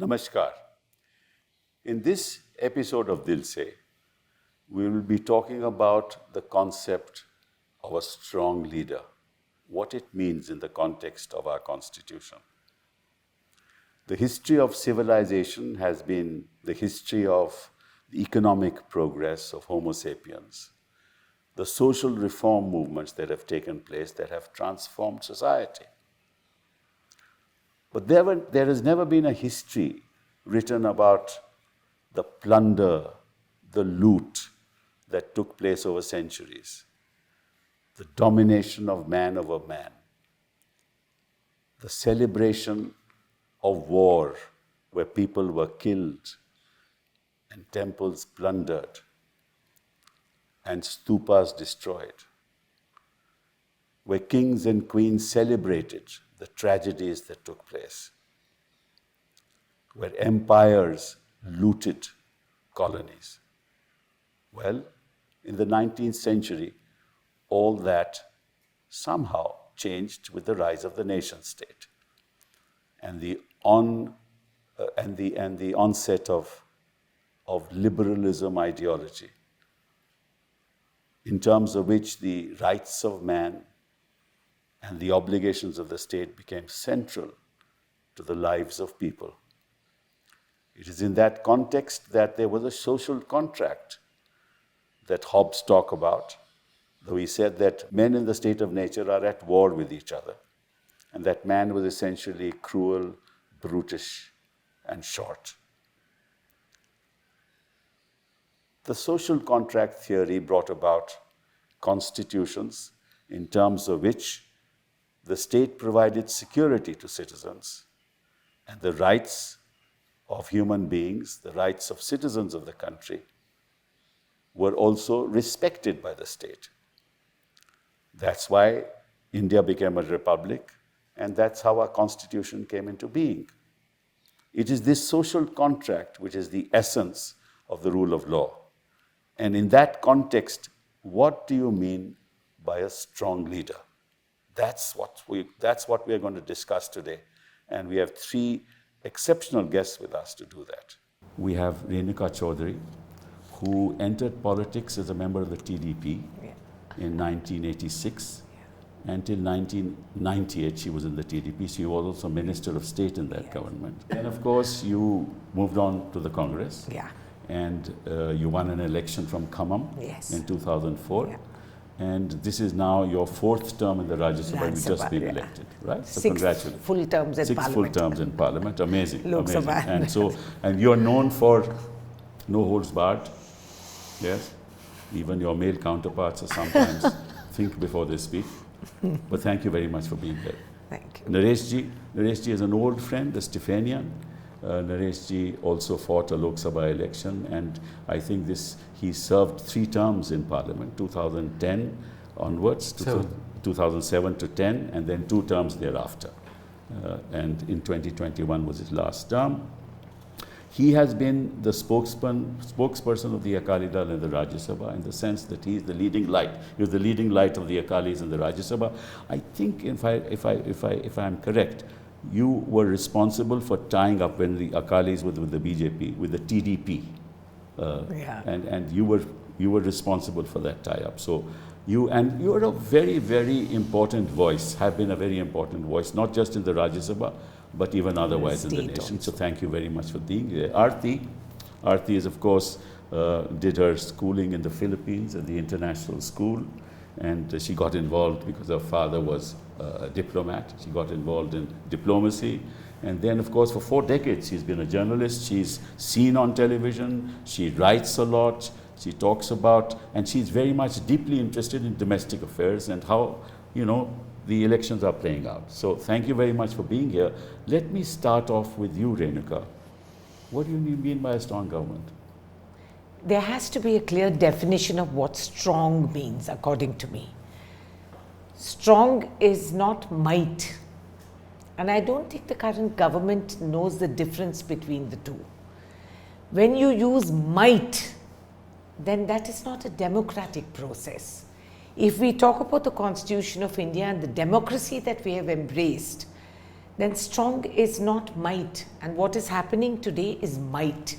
Namaskar. In this episode of Dil Se, we will be talking about the concept of a strong leader, what it means in the context of our constitution. The history of civilization has been the history of the economic progress of Homo sapiens, the social reform movements that have taken place that have transformed society. But there has never been a history written about the plunder, the loot that took place over centuries, the domination of man over man, the celebration of war where people were killed and temples plundered and stupas destroyed, where kings and queens celebrated the tragedies that took place, where empires looted colonies. Well, in the 19th century, all that somehow changed with the rise of the nation state and the onset of liberalism ideology, in terms of which the rights of man and the obligations of the state became central to the lives of people. It is in that context that there was a social contract that Hobbes talked about, though he said that men in the state of nature are at war with each other, and that man was essentially cruel, brutish, and short. The social contract theory brought about constitutions in terms of which the state provided security to citizens, and the rights of human beings, the rights of citizens of the country, were also respected by the state. That's why India became a republic, and that's how our constitution came into being. It is this social contract which is the essence of the rule of law. And in that context, what do you mean by a strong leader? That's what we are going to discuss today. And we have three exceptional guests with us to do that. We have Renuka Chaudhary, who entered politics as a member of the TDP in 1986. Until 1998, she was in the TDP. She was also Minister of State in that government. And of course, you moved on to the Congress. Yeah. And you won an election from Khammam in 2004. Yeah. And this is now your fourth term in the Rajya Sabha. You've just been elected, right? So congratulations. Full terms in Parliament. 6 full terms in Parliament. Amazing. Lok amazing. Sabha. And you're known for no holds barred. Yes. Even your male counterparts are sometimes think before they speak. But thank you very much for being here. Thank you. Naresh ji is an old friend, a Stephanian. Naresh ji also fought a Lok Sabha election, and I think he served 3 terms in Parliament, 2010 onwards, 2007 to 10, and then 2 terms thereafter. And in 2021 was his last term. He has been the spokesperson of the Akali Dal in the Rajya Sabha, in the sense that he is the leading light. He was the leading light of the Akalis in the Rajya Sabha. I think, if I am correct, you were responsible for tying up when the Akalis with the BJP, with the TDP, and you were responsible for that tie-up. So you are a very, very important voice. Have been a very important voice, not just in the Rajya Sabha, but even otherwise in the nation. So thank you very much for being here. Aarti is, of course, did her schooling in the Philippines at the international school, and she got involved because her father was a diplomat. She got involved in diplomacy. And then, of course, for 4 decades, she's been a journalist. She's seen on television. She writes a lot. She talks about, and she's very much deeply interested in domestic affairs and how, the elections are playing out. So thank you very much for being here. Let me start off with you, Renuka. What do you mean by a strong government? There has to be a clear definition of what strong means, according to me. Strong is not might. And I don't think the current government knows the difference between the two. When you use might, then that is not a democratic process. If we talk about the Constitution of India and the democracy that we have embraced, then strong is not might. And what is happening today is might.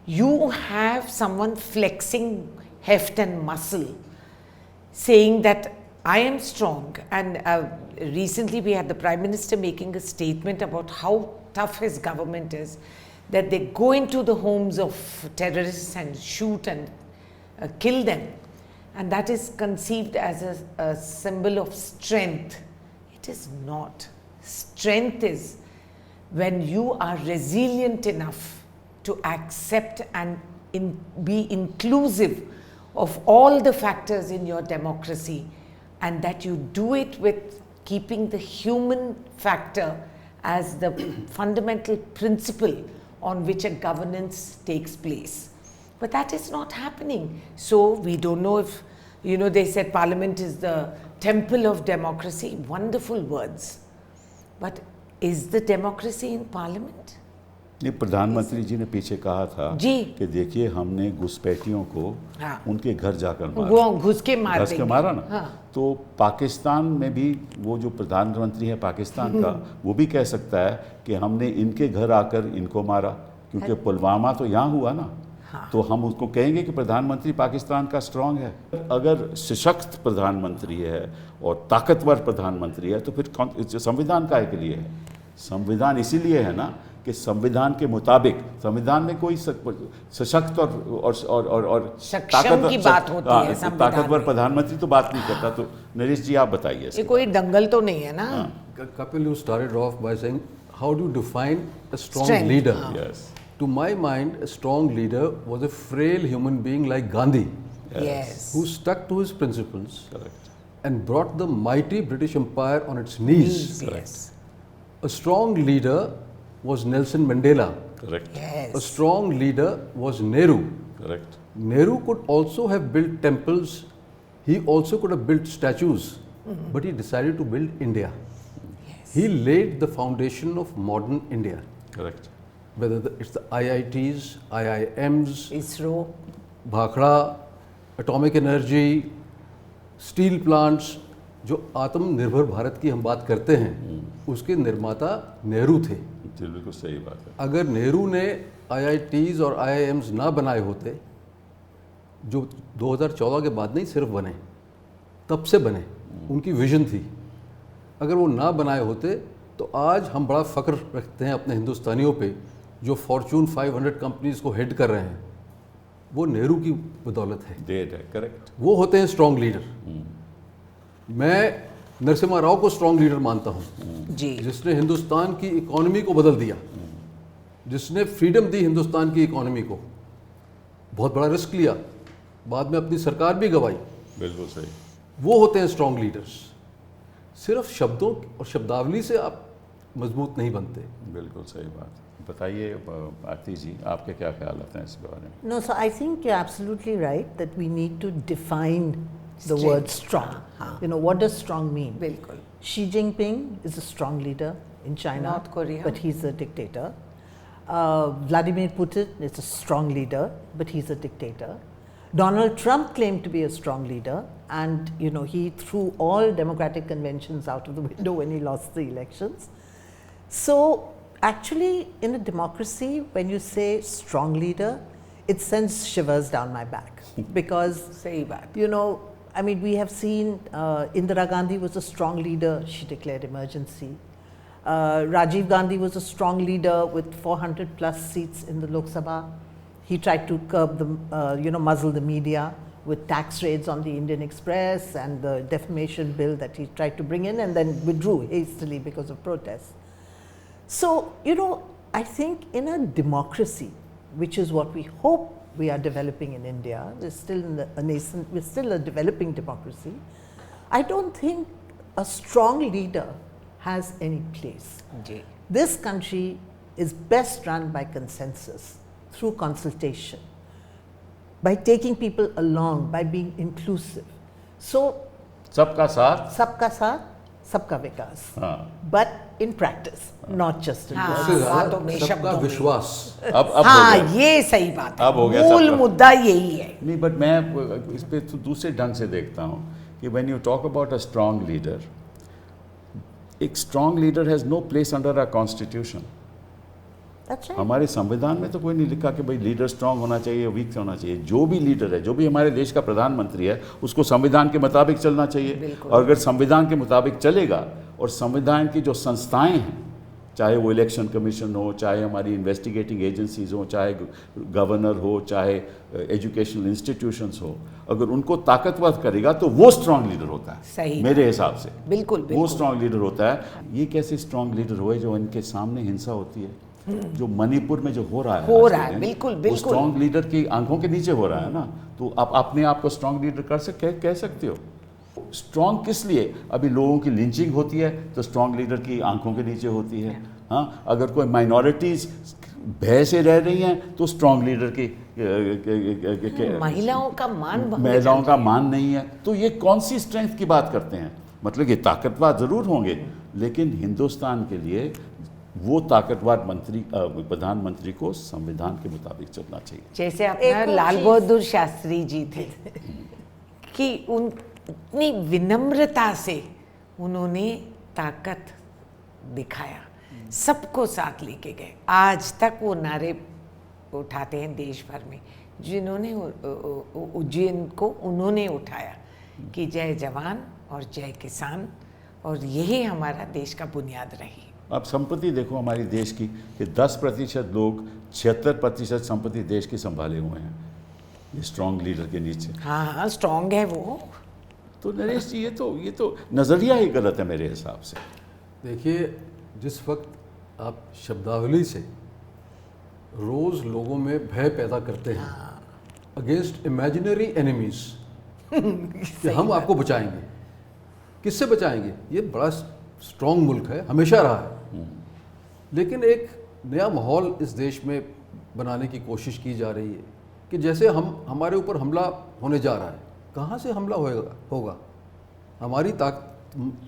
You have someone flexing heft and muscle, saying that I am strong. And recently we had the Prime Minister making a statement about how tough his government is, that they go into the homes of terrorists and shoot and kill them. And that is conceived as a symbol of strength. It is not. Strength is when you are resilient enough to accept and be inclusive of all the factors in your democracy, and that you do it with keeping the human factor as the fundamental principle on which a governance takes place. But that is not happening. So we don't know if, they said Parliament is the temple of democracy. Wonderful words. But is the democracy in Parliament? ये प्रधानमंत्री जी ने पीछे कहा था जी कि देखिए हमने घुसपैठियों को उनके घर जाकर घुस के मारा ना। तो पाकिस्तान में भी वो जो प्रधानमंत्री है पाकिस्तान का, वो भी कह सकता है कि हमने इनके घर आकर इनको मारा, क्योंकि पुलवामा तो यहाँ हुआ ना। तो हम उसको कहेंगे कि प्रधानमंत्री पाकिस्तान का स्ट्रांग है। अगर सशक्त प्रधानमंत्री है और ताकतवर प्रधानमंत्री है तो फिर संविधान काहे के लिए है? संविधान इसीलिए है ना कि संविधान के मुताबिक, संविधान में कोई सशक्त और सक्षम की बात होती है, ताकतवर प्रधानमंत्री तो बात नहीं करता। तो नरेश जी आप बताइए। ये कोई दंगल तो नहीं है ना? Kapil, you started off by saying how do you define a strong leader? Yes. To my mind, a strong leader was a frail human being like Gandhi, Yes. who stuck to his principles Correct. and brought the mighty British Empire on its knees. Yes. A strong leader was Nelson Mandela. Correct. Yes. A strong leader was Nehru. Correct. Nehru could also have built temples. He also could have built statues, but he decided to build India. Yes. He laid the foundation of modern India. Correct. Whether it's the IITs, IIMs, ISRO, Bhakra, atomic energy, steel plants, जो आत्मनिर्भर भारत की हम बात करते हैं, उसके निर्माता नेहरू थे। बिल्कुल सही बात है। अगर नेहरू ने IITs और IIMs ना बनाए होते, जो 2014 के बाद नहीं सिर्फ बने, तब से बने, उनकी विजन थी, अगर वो ना बनाए होते तो आज हम बड़ा फ़ख्र रखते हैं अपने हिंदुस्तानियों पे, जो फॉर्चून 500 कंपनीज को हेड कर रहे हैं, वो नेहरू की बदौलत है। डेट है। करेक्ट। वो होते हैं स्ट्रॉन्ग लीडर। मैं नरसिम्हा राव को स्ट्रॉन्ग लीडर मानता हूँ, जी, जिसने हिंदुस्तान की इकोनॉमी को बदल दिया, जिसने फ्रीडम दी हिंदुस्तान की इकोनॉमी को, बहुत बड़ा रिस्क लिया, बाद में अपनी सरकार भी गंवाई। बिल्कुल सही। वो होते हैं स्ट्रॉन्ग लीडर्स। सिर्फ शब्दों और शब्दावली से आप मजबूत नहीं बनते। बिल्कुल सही बात। बताइए आरती जी, आपके क्या ख्याल आते हैं इस बारे में? No, so I think you're absolutely right that we need to define the Strength. word strong. What does strong mean? बिल्कुल। Xi Jinping is a strong leader in China, North Korea. but he's a dictator. Vladimir Putin is a strong leader, but he's a dictator. Donald Trump claimed to be a strong leader, and he threw all democratic conventions out of the window when he lost the elections. So actually, in a democracy, when you say strong leader, it sends shivers down my back because सही बात। we have seen Indira Gandhi was a strong leader. She declared emergency. Rajiv Gandhi was a strong leader with 400 plus seats in the Lok Sabha. He tried to curb the, muzzle the media with tax raids on the Indian Express and the defamation bill that he tried to bring in and then withdrew hastily because of protests. So, I think in a democracy, which is what we hope we are developing in India, we're still we're still a developing democracy. I don't think a strong leader has any place. Ji, This country is best run by consensus, through consultation, by taking people along, by being inclusive. So, सबका साथ। सबका साथ, सबका विकास. हाँ। But in practice, not just in हाँ। words. उससे ज़्यादा बातों में, सबका शब्दों में। विश्वास। अब हो हाँ, गया। ये सही बात है। अब हो गया मूल सबका। मुद्दा यही है। नहीं, बट मैं इस पे तो दूसरे ढंग से देखता हूँ कि when you talk about a strong leader, एक strong leader has no place under our constitution. That's right. हमारे संविधान में तो कोई नहीं लिखा कि भाई लीडर स्ट्रांग होना चाहिए, वीक होना चाहिए। जो भी लीडर है, जो भी हमारे देश का प्रधानमंत्री है, उसको संविधान के मुताबिक चलना चाहिए। और अगर संविधान के मुताबिक चलेगा और संविधान की जो संस्थाएं हैं, चाहे वो इलेक्शन कमीशन हो, चाहे हमारी इन्वेस्टिगेटिंग एजेंसीज हो, चाहे गवर्नर हो, चाहे एजुकेशनल इंस्टीट्यूशंस हो, अगर उनको ताकतवर करेगा तो वो स्ट्रांग लीडर होता है। सही मेरे हिसाब से बिल्कुल, वो बिल्कुल। स्ट्रांग लीडर होता है। ये कैसे स्ट्रांग लीडर हुए जो इनके सामने हिंसा होती है, जो मणिपुर में जो हो रहा है, बिल्कुल वो बिल्कुल। स्ट्रांग लीडर की आंखों के नीचे हो रहा है ना। तो आप अपने आप को स्ट्रांग लीडर कह सकते हो। स्ट्रांग किस लिए? अभी लोगों की लिंचिंग होती है तो स्ट्रांग लीडर की आंखों के नीचे होती है। हाँ, अगर कोई माइनॉरिटीज भय से रह रही हैं तो स्ट्रांग लीडर की महिलाओं का मान नहीं है। तो ये कौन सी स्ट्रेंथ की बात करते हैं? मतलब ये ताकतवर जरूर होंगे, लेकिन हिंदुस्तान के लिए वो ताकतवर प्रधानमंत्री को संविधान के मुताबिक चलना चाहिए। जैसे अपना लाल बहादुर शास्त्री जी थे कि उतनी विनम्रता से उन्होंने ताकत दिखाया, सबको साथ लेके गए। आज तक वो नारे उठाते हैं देश भर में, जिन्होंने उज्जैन को उन्होंने उठाया कि जय जवान और जय किसान, और यही हमारा देश का बुनियाद रही। अब संपत्ति देखो हमारी देश की कि 10% लोग 76% संपत्ति देश की संभाले हुए हैं, ये स्ट्रॉन्ग लीडर के नीचे। हाँ, स्ट्रॉन्ग है वो। तो नरेश जी, ये तो नज़रिया ही गलत है मेरे हिसाब से। देखिए, जिस वक्त आप शब्दावली से रोज़ लोगों में भय पैदा करते हैं अगेंस्ट इमेजिनरी एनिमीज कि हम आपको बचाएंगे, किससे बचाएंगे? ये बड़ा स्ट्रॉन्ग मुल्क है, हमेशा रहा है। लेकिन एक नया माहौल इस देश में बनाने की कोशिश की जा रही है कि जैसे हमारे ऊपर हमला होने जा रहा है। कहाँ से हमला होगा? हमारी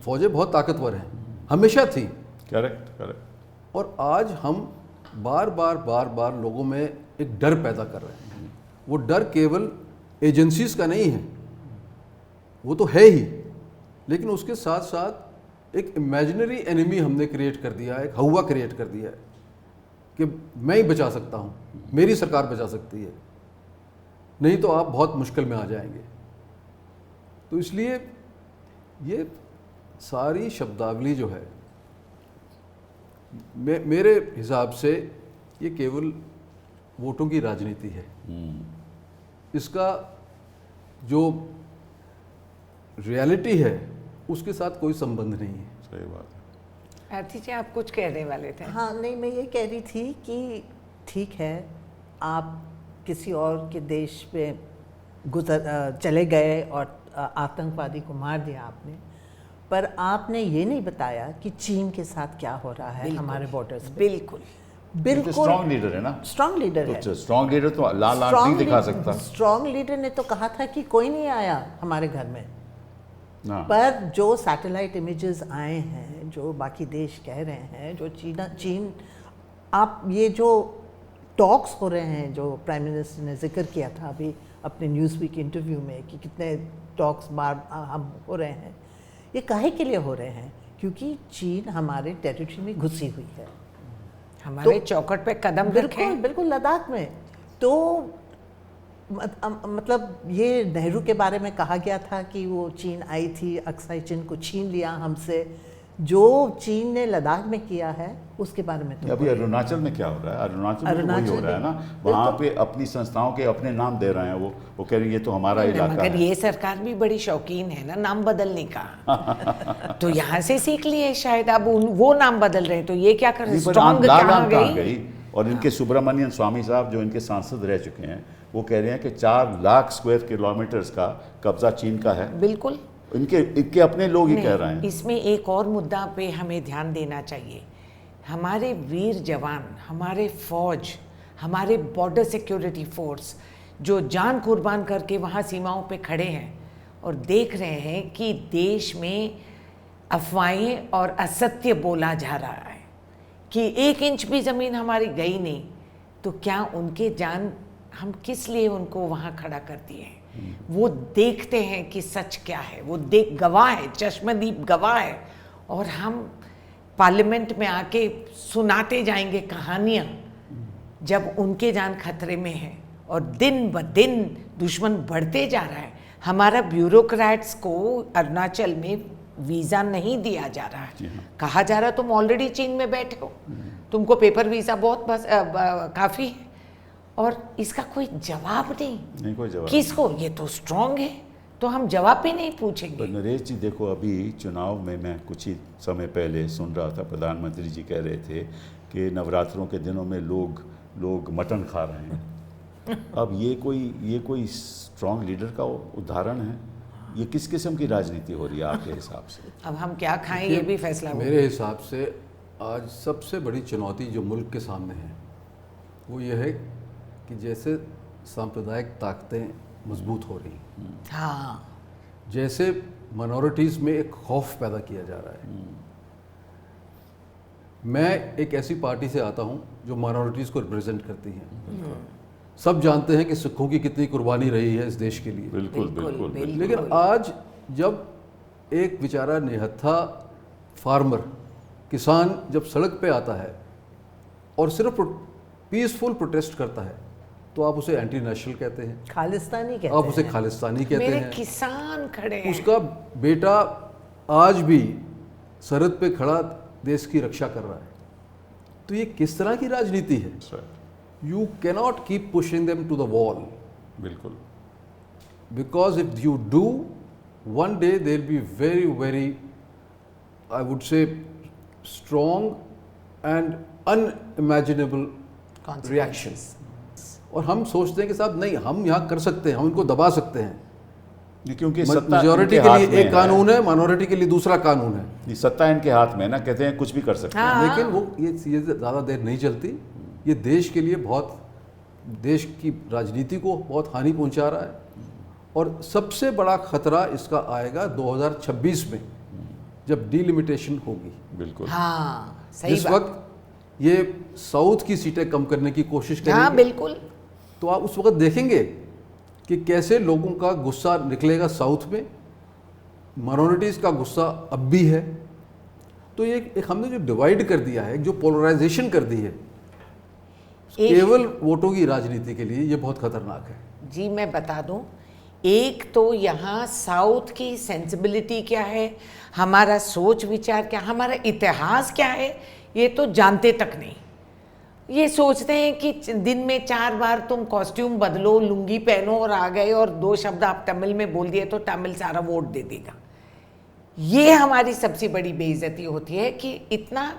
फौजें बहुत ताकतवर हैं, हमेशा थी। करेक्ट। और आज हम बार बार लोगों में एक डर पैदा कर रहे हैं। वो डर केवल एजेंसीज का नहीं है, वो तो है ही, लेकिन उसके साथ साथ एक इमेजिनरी एनिमी हमने क्रिएट कर दिया है, एक हवा क्रिएट कर दिया है कि मैं ही बचा सकता हूँ, मेरी सरकार बचा सकती है, नहीं तो आप बहुत मुश्किल में आ जाएंगे। तो इसलिए ये सारी शब्दावली जो है, मेरे हिसाब से ये केवल वोटों की राजनीति है। इसका जो रियलिटी है उसके साथ कोई संबंध नहीं है। सही बात है। आरती जी, आप कुछ कहने वाले थे। हाँ, नहीं, मैं ये कह रही थी कि ठीक है, आप किसी और के देश में चले गए और आतंकवादी को मार दिया आपने, पर आपने ये नहीं बताया कि चीन के साथ क्या हो रहा है हमारे बॉर्डर्स पे। बिल्कुल स्ट्रॉन्ग लीडर है ना, स्ट्रॉन्ग लीडर है। तो स्ट्रॉन्ग लीडर तो लाल आंख नहीं दिखा सकता। स्ट्रॉन्ग लीडर ने तो कहा था कि कोई नहीं आया हमारे घर में, पर जो सैटेलाइट इमेजेस आए हैं, जो बाकी देश कह रहे हैं, जो चीन आप ये जो टॉक्स हो रहे हैं, जो प्राइम मिनिस्टर ने जिक्र किया था अभी अपने न्यूज़ वीक इंटरव्यू में कि कितने टॉक्स बार हम हो रहे हैं, ये काहे के लिए हो रहे हैं? क्योंकि चीन हमारे टेरिटरी में घुसी हुई है, हमारे चौखट पे कदम रखे। बिल्कुल लद्दाख में। तो मतलब ये नेहरू के बारे में कहा गया था कि वो चीन आई थी, अक्साई चिन को छीन लिया हमसे। जो चीन ने लद्दाख में किया है उसके बारे में तो अभी अरुणाचल में क्या हो रहा है? अरुणाचल में वही हो रहा है ना, वहाँ पे अपनी संस्थाओं के अपने नाम दे रहे हैं। वो कह रही है ये तो हमारा इलाका है। मगर ये सरकार भी बड़ी शौकीन है ना नाम बदलने का। तो यहाँ से सीख लिए शायद, अब वो नाम बदल रहे हैं तो ये क्या कर रहे हैं? स्ट्रॉन्ग कहाँ गई? और इनके सुब्रमण्यन स्वामी साहब जो इनके सांसद रह चुके हैं, वो कह रहे हैं कि 4 लाख स्क्वायर किलोमीटर्स का कब्जा चीन का है। बिल्कुल, इनके अपने लोग ही कह रहे हैं। इसमें एक और मुद्दा पे हमें ध्यान देना चाहिए। हमारे वीर जवान, हमारे फौज, हमारे बॉर्डर सिक्योरिटी फोर्स जो जान कुर्बान करके वहाँ सीमाओं पे खड़े हैं और देख रहे हैं कि देश में अफवाहें और असत्य बोला जा रहा है कि 1 इंच भी ज़मीन हमारी गई नहीं, तो क्या उनके जान हम किस लिए उनको वहाँ खड़ा कर दिए हैं? वो देखते हैं कि सच क्या है, वो गवाह है, चश्मदीद गवाह है, और हम पार्लियामेंट में आके सुनाते जाएंगे कहानियाँ जब उनके जान खतरे में है और दिन ब दिन दुश्मन बढ़ते जा रहा है। हमारा ब्यूरोक्रेट्स को अरुणाचल में वीज़ा नहीं दिया जा रहा है, कहा जा रहा तुम ऑलरेडी चीन में बैठे हो, तुमको पेपर वीज़ा बहुत बस काफ़ी है, और इसका कोई जवाब नहीं कोई जवाब किसको? ये तो स्ट्रांग है, तो हम जवाब भी नहीं पूछेंगे। पर नरेश जी देखो, अभी चुनाव में मैं कुछ ही समय पहले सुन रहा था, प्रधानमंत्री जी कह रहे थे कि नवरात्रों के दिनों में लोग मटन खा रहे हैं। अब ये कोई स्ट्रांग लीडर का उदाहरण है? ये किस किस्म की राजनीति हो रही है आपके हिसाब से? अब हम क्या खाएं ये भी फैसला होगा। मेरे हिसाब से आज सबसे बड़ी चुनौती जो मुल्क के सामने है वो ये है कि जैसे सांप्रदायिक ताकतें मजबूत हो रही, हाँ, जैसे माइनॉरिटीज़ में एक खौफ पैदा किया जा रहा है। मैं एक ऐसी पार्टी से आता हूं जो माइनॉरिटीज़ को रिप्रेजेंट करती है। सब जानते हैं कि सिखों की कितनी कुर्बानी रही है इस देश के लिए। बिल्कुल बिल्कुल, बिल्कुल। लेकिन आज जब एक बेचारा निहत्था फार्मर किसान जब सड़क पे आता है और सिर्फ पीसफुल प्रोटेस्ट करता है तो आप उसे एंटी नेशनल कहते हैं, खालिस्तानी कहते आप उसे हैं। खालिस्तानी कहते मेरे हैं। किसान खड़े हैं। उसका बेटा आज भी सरहद पे खड़ा देश की रक्षा कर रहा है। तो ये किस तरह की राजनीति है? You cannot keep pushing them to the wall, बिल्कुल, because if you do one day they will be very very I would say strong and unimaginable reaction. और हम सोचते हैं कि साहब नहीं, हम यहाँ कर सकते हैं, हम इनको दबा सकते हैं, क्योंकि सत्ता मेजॉरिटी इनके के हाथ लिए में एक कानून है, माइनॉरिटी के लिए दूसरा कानून है। ये सत्ता इनके हाथ में है ना, कहते हैं कुछ भी कर सकते हैं। हाँ। लेकिन वो ये ज़्यादा देर नहीं चलती। ये देश के लिए बहुत, देश की राजनीति को बहुत हानि पहुंचा रहा है। और सबसे बड़ा खतरा इसका आएगा 2026 में जब डिलिमिटेशन होगी। बिल्कुल, हाँ, सही जिस बात। वक्त ये साउथ की सीटें कम करने की कोशिश हाँ, करेंगे, बिल्कुल। तो आप उस वक्त देखेंगे कि कैसे लोगों का गुस्सा निकलेगा साउथ में। माइनॉरिटीज़ का गुस्सा अब भी है। तो ये एक हमने जो डिवाइड कर दिया है, जो पोलराइजेशन कर दी है केवल वोटों की राजनीति के लिए, ये बहुत खतरनाक है। जी मैं बता दूं, एक तो यहाँ साउथ की सेंसिबिलिटी क्या है, हमारा सोच विचार क्या, हमारा इतिहास क्या है, ये तो जानते तक नहीं। ये सोचते हैं कि दिन में 4 बार तुम कॉस्ट्यूम बदलो, लुंगी पहनो और आ गए और 2 शब्द आप तमिल में बोल दिए तो तमिल सारा वोट दे देगा। ये हमारी सबसे बड़ी बेइज्जती होती है कि इतना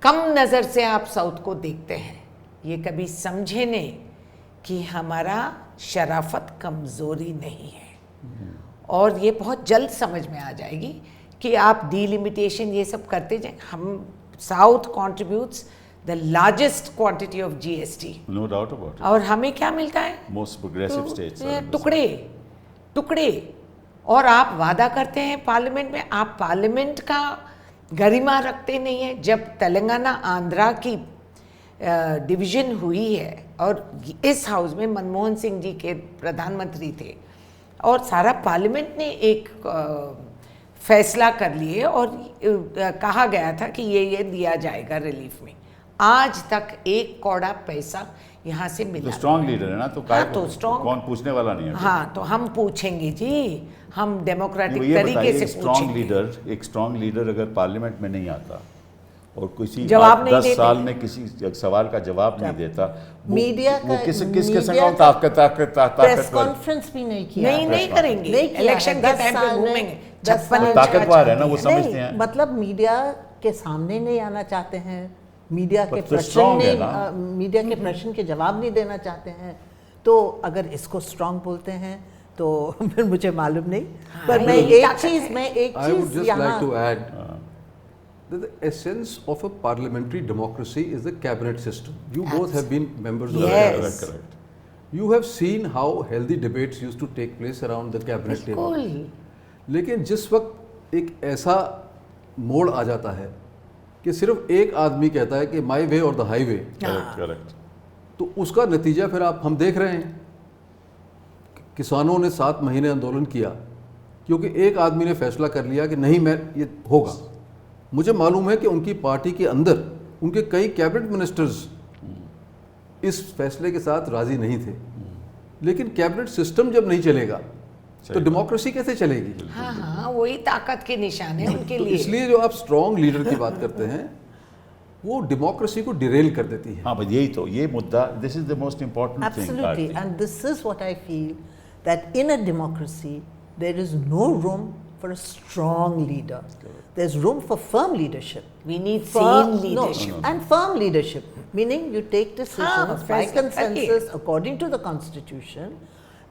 कम नज़र से आप साउथ को देखते हैं। ये कभी समझे नहीं कि हमारा शराफत कमज़ोरी नहीं है, और ये बहुत जल्द समझ में आ जाएगी कि आप डिलिमिटेशन ये सब करते जाए। हम south contributes the largest quantity of GST, no doubt about और हमें क्या मिलता है? मोस्ट प्रोग्रेसिव स्टेट्स, ये टुकड़े। और आप वादा करते हैं पार्लियामेंट में, आप पार्लियामेंट का गरिमा रखते नहीं है। जब तेलंगाना आंध्रा की डिवीज़न हुई है और इस हाउस में मनमोहन सिंह जी के प्रधानमंत्री थे और सारा पार्लियामेंट ने एक फैसला कर लिए और कहा गया था कि ये दिया जाएगा रिलीफ में, आज तक 1 कौड़ा पैसा यहाँ से मिला। स्ट्रॉन्ग लीडर है ना, तो हाँ, तो strong- कौन पूछने वाला नहीं है। हाँ, तो हम पूछेंगे जी, हम डेमोक्रेटिक ये तरीके बताइए, से पूछेंगे। एक स्ट्रॉन्ग लीडर अगर पार्लियामेंट में नहीं आता और किसी जवाब नहीं 10 देते। साल में किसी सवाल का जवाब नहीं देता, मीडिया वो का- किस मीडिया किस्म का का ताकत प्रेस कॉन्फ्रेंस भी नहीं किया। नहीं करेंगे। नहीं किया इलेक्शन है। के 10 टाइम पे साल में- घूमेंगे। 10 56 साल- इंच ताकतवर है ना, वो नहीं, समझते हैं। मतलब मीडिया के सामने नहीं आना चाहते हैं, मीडिया के पर तो प्रश्न strong है नहीं ना। मीडिया के प्रश्न के जवाब नहीं देना चाहते हैं। तो अगर इसको स्ट्रांग बोलते हैं तो फिर मुझे मालूम नहीं। पर मैं यही एक ताकत चीज़ है। मैं एक I would cheese just like यहाँ to add that the essence of a parliamentary democracy is the cabinet system. You both have been members of the Yes. cabinet. correct. You have seen how healthy debates used to take place around the cabinet table. बिल्कुल। लेकिन जिस वक्त एक ऐसा मोड़ आ जाता है कि सिर्फ एक आदमी कहता है कि माई वे और द हाईवे, करेक्ट। तो उसका नतीजा फिर हम देख रहे हैं। किसानों ने 7 महीने आंदोलन किया क्योंकि एक आदमी ने फैसला कर लिया कि नहीं, मैं ये होगा। मुझे मालूम है कि उनकी पार्टी के अंदर उनके कई कैबिनेट मिनिस्टर्स इस फैसले के साथ राजी नहीं थे, लेकिन कैबिनेट सिस्टम जब नहीं चलेगा तो डेमोक्रेसी कैसे चलेगी? हाँ हाँ, वही ताकत के निशान है उनके तो लिए। इसलिए जो आप स्ट्रॉन्ग लीडर की बात करते हैं वो डेमोक्रेसी को डिरेल कर देती है। हाँ, बस यही तो, ये मुद्दा, this is the most important thing. Absolutely, and this is what I feel, that in a democracy there is no room for a strong leader. There's room for firm leadership. We need Firm- sane leadership. No, and firm leadership, meaning you take decisions by first- consensus according to the constitution,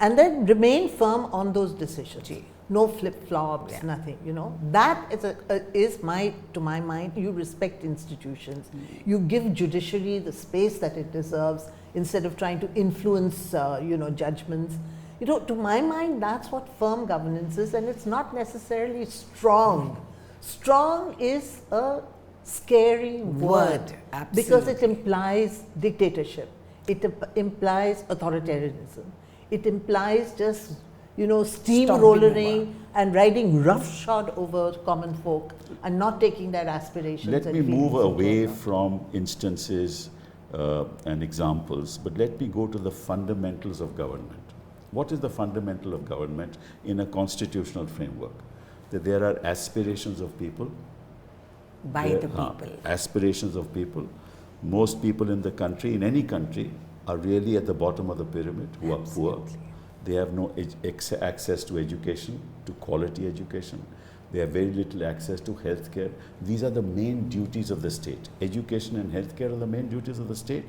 and then remain firm on those decisions. जी. No flip-flops, nothing. You know, that is to my mind, you respect institutions. You give judiciary the space that it deserves instead of trying to influence, judgments. You know, to my mind, that's what firm governance is, and it's not necessarily strong. Strong is a scary word because it implies dictatorship. It implies authoritarianism. It implies just, steamrolling and riding roughshod over common folk and not taking their aspirations. Let and me move feelings into away account. from instances and examples, but let me go to the fundamentals of government. What is the fundamental of government in a constitutional framework? That there are aspirations of people. By There- the people. Aspirations of people. Most people in the country, in any country, are really at the bottom of the pyramid, who are poor. They have no access to education, to quality education. They have very little access to healthcare. These are the main duties of the state. Education and healthcare are the main duties of the state.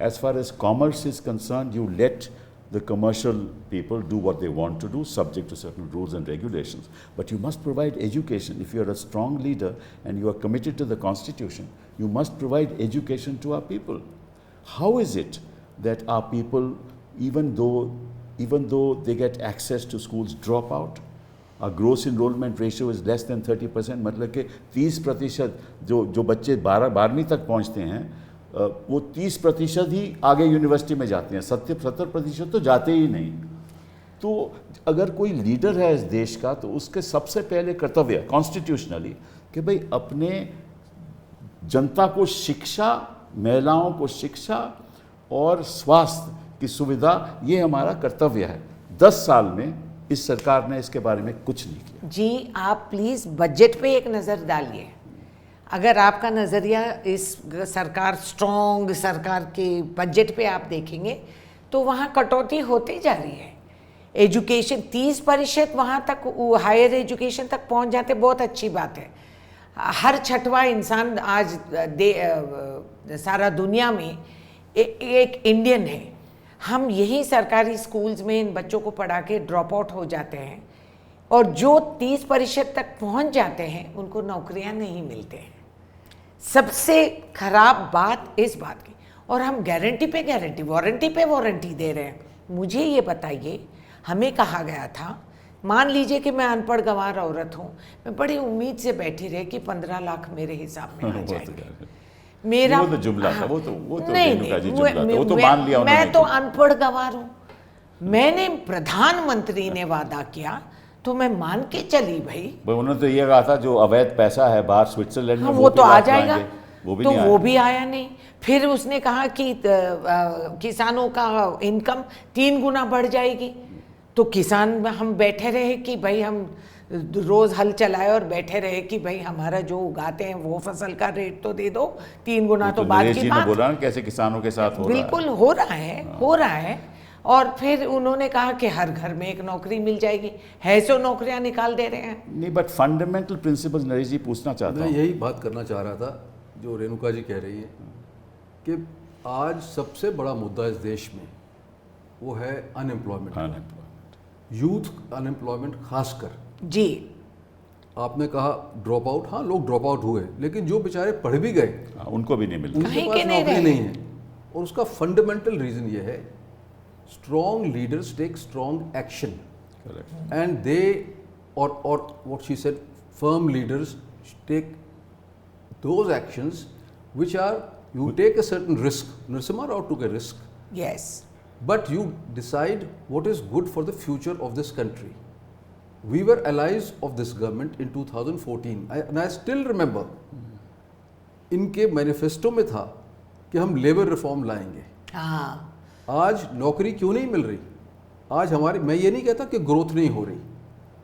As far as commerce is concerned, you let the commercial people do what they want to do, subject to certain rules and regulations. But you must provide education. If you are a strong leader and you are committed to the Constitution, you must provide education to our people. How is it that our people, even though they get access to schools, drop out? Our gross enrollment ratio is less than 30%. मतलब कि 30% जो बच्चे 12वीं तक पहुँचते हैं, वो 30% ही आगे यूनिवर्सिटी में जाते हैं, 70% तो जाते ही नहीं। तो अगर कोई लीडर है इस देश का, तो उसके सबसे पहले कर्तव्य कॉन्स्टिट्यूशनली कि भाई अपने जनता को शिक्षा, महिलाओं को शिक्षा और स्वास्थ्य की सुविधा, ये हमारा कर्तव्य है। 10 साल में इस सरकार ने इसके बारे में कुछ नहीं किया। जी, आप प्लीज बजट पे एक नजर डालिए। अगर आपका नजरिया इस सरकार, स्ट्रॉन्ग सरकार के बजट पे आप देखेंगे तो वहाँ कटौती होती जा रही है। एजुकेशन 30% वहाँ तक, हायर एजुकेशन तक पहुँच जाते, बहुत अच्छी बात है। हर छठवां इंसान आज सारा दुनिया में एक इंडियन है। हम यही सरकारी स्कूल्स में इन बच्चों को पढ़ा के ड्रॉप आउट हो जाते हैं, और जो 30% तक पहुंच जाते हैं उनको नौकरियां नहीं मिलते हैं। सबसे खराब बात इस बात की, और हम गारंटी पे गारंटी, वारंटी पे वारंटी दे रहे हैं। मुझे ये बताइए, हमें कहा गया था, मान लीजिए कि मैं अनपढ़ गंवार औरत हूँ, मैं बड़ी उम्मीद से बैठी रही कि 15 लाख मेरे हिसाब में आ जाएंगे। मेरा वो तो जुमला था, वो तो नहीं, रेणुका जी जुमला था, वो तो मान लिया उन्होंने। मैं तो अनपढ़ गंवार हूँ। मैंने प्रधानमंत्री ने वादा किया तो मैं मान के चली भाई। उन्होंने तो ये कहा था जो अवैध पैसा है बाहर स्विट्जरलैंड में, वो तो आ जाएगा, वो भी तो नहीं वो भी आया नहीं। फिर उसने कहा कि किसानों का इनकम 3 गुना बढ़ जाएगी। तो किसान, हम बैठे रहे कि भाई हम रोज हल चलाए और बैठे रहे कि भाई हमारा जो उगाते हैं वो फसल का रेट तो दे दो, 3 गुना तो बाद की बात। बोला ना कैसे किसानों के साथ हो रहा है। बिल्कुल हो रहा है। और फिर उन्होंने कहा कि हर घर में एक नौकरी मिल जाएगी, है सो नौकरियां निकाल दे रहे हैं। नहीं, बट फंडामेंटल प्रिंसिपल्स नरेश जी पूछना चाहता मैं हूँ। यही बात करना चाह रहा था जो रेणुका जी कह रही है कि आज सबसे बड़ा मुद्दा इस देश में वो है अनएम्प्लॉयमेंट, यूथ अनएम्प्लॉयमेंट खासकर। जी, आपने कहा ड्रॉप आउट, हाँ लोग ड्रॉप आउट हुए, लेकिन जो बेचारे पढ़ भी गए उनको भी नहीं मिलता, उनके कहीं पास के नहीं नौकरी रहे। नहीं है। और उसका फंडामेंटल रीजन ये है, strong leaders take strong action. Correct. And they, or what she said, firm leaders take those actions which are, you take a certain risk. Narasimha Rao took a risk, yes, but you decide what is good for the future of this country. We were allies of this government in 2014 and I still remember इनके manifesto में था कि हम labour reform लाएंगे। हाँ, आज नौकरी क्यों नहीं मिल रही? आज हमारी, मैं ये नहीं कहता कि ग्रोथ नहीं हो रही,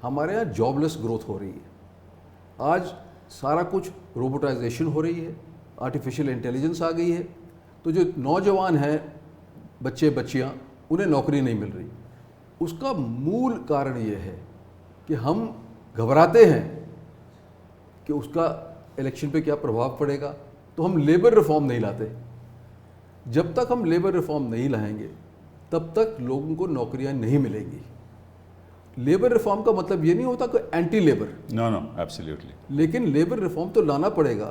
हमारे यहाँ जॉबलेस ग्रोथ हो रही है। आज सारा कुछ रोबोटाइजेशन हो रही है, आर्टिफिशियल इंटेलिजेंस आ गई है, तो जो नौजवान हैं, बच्चे बच्चियाँ, उन्हें नौकरी नहीं मिल रही। उसका मूल कारण ये है कि हम घबराते हैं कि उसका इलेक्शन पे क्या प्रभाव पड़ेगा, तो हम लेबर रिफॉर्म नहीं लाते। जब तक हम लेबर रिफॉर्म नहीं लाएंगे तब तक लोगों को नौकरियां नहीं मिलेंगी। लेबर रिफॉर्म का मतलब ये नहीं होता कि anti labour, no no absolutely, लेकिन लेबर रिफॉर्म तो लाना पड़ेगा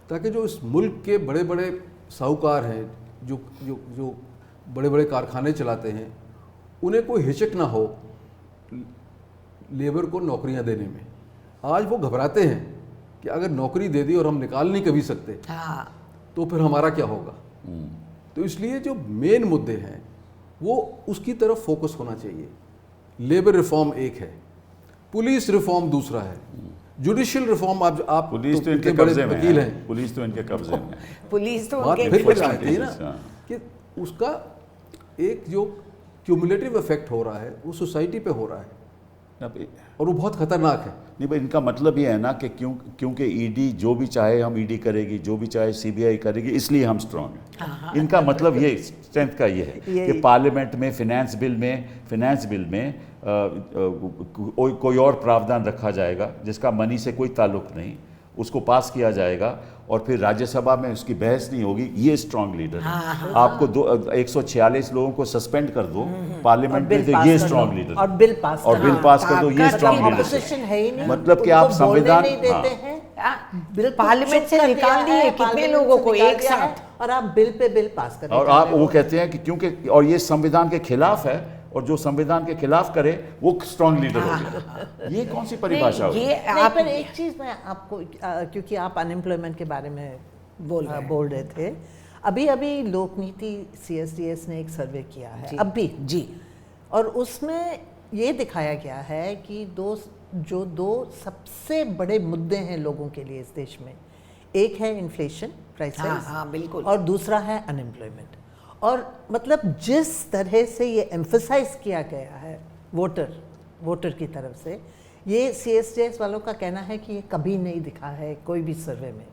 ताकि जो इस मुल्क के बड़े बड़े साहूकार हैं, जो बड़े बड़े कारखाने चलाते हैं, उन्हें कोई हिचक ना हो लेबर को नौकरियां देने में। आज वो घबराते हैं कि अगर नौकरी दे दी और हम निकाल नहीं कभी सकते, हाँ, तो फिर हमारा क्या होगा। तो इसलिए जो मेन मुद्दे हैं वो उसकी तरफ फोकस होना चाहिए। लेबर रिफॉर्म एक है, पुलिस रिफॉर्म दूसरा है, जुडिशियल रिफॉर्म आप पुलिस तो इनके बड़े कब्जे में वकील है, हैं, पुलिस तो इनके कब्जे में है। पुलिस तो बात उनके फिर आती है ना हाँ। कि उसका एक जो क्यूमुलेटिव इफेक्ट हो रहा है वो सोसाइटी पे हो रहा है और वो बहुत खतरनाक है। नहीं भाई, इनका मतलब ये है ना कि क्योंकि ईडी जो भी चाहे हम ईडी करेगी, जो भी चाहे सीबीआई करेगी, इसलिए हम स्ट्रांग हैं। इनका मतलब ये स्ट्रेंथ का ये है कि पार्लियामेंट में फिनेंस बिल में कोई और प्रावधान रखा जाएगा जिसका मनी से कोई ताल्लुक नहीं, उसको पास किया जाएगा और फिर राज्यसभा में उसकी बहस नहीं होगी। ये स्ट्रांग लीडर है। आपको 146 लोगों को सस्पेंड कर दो पार्लियामेंट में, तो ये स्ट्रांग लीडर और बिल पास कर दो, ये स्ट्रांग लीडर ऑपोजिशन है ही नहीं, मतलब कि उनको आप बोलने संविधान नहीं देते हैं। बिल पार्लियामेंट से निकाल दिए कितने लोगों को एक साथ, और आप बिल पे बिल पास कर और आप वो कहते हैं कि क्योंकि और ये संविधान के खिलाफ है और जो संविधान के खिलाफ करे वो स्ट्रांग लीडर हो गया। ये कौन सी परिभाषा होगी? ये नहीं, आप पर एक चीज मैं आपको क्योंकि आप अनएम्प्लॉयमेंट के बारे में बोल रहे थे, अभी लोकनीति CSDS ने एक सर्वे किया है अभी जी, और उसमें ये दिखाया गया है कि दो सबसे बड़े मुद्दे हैं लोगों के लिए इस देश में, एक है इन्फ्लेशन प्राइसेस, हाँ, बिल्कुल, और दूसरा है अनएम्प्लॉयमेंट। और मतलब जिस तरह से ये एम्फसाइज किया गया है वोटर की तरफ से, ये CSDS वालों का कहना है कि ये कभी नहीं दिखा है कोई भी सर्वे में।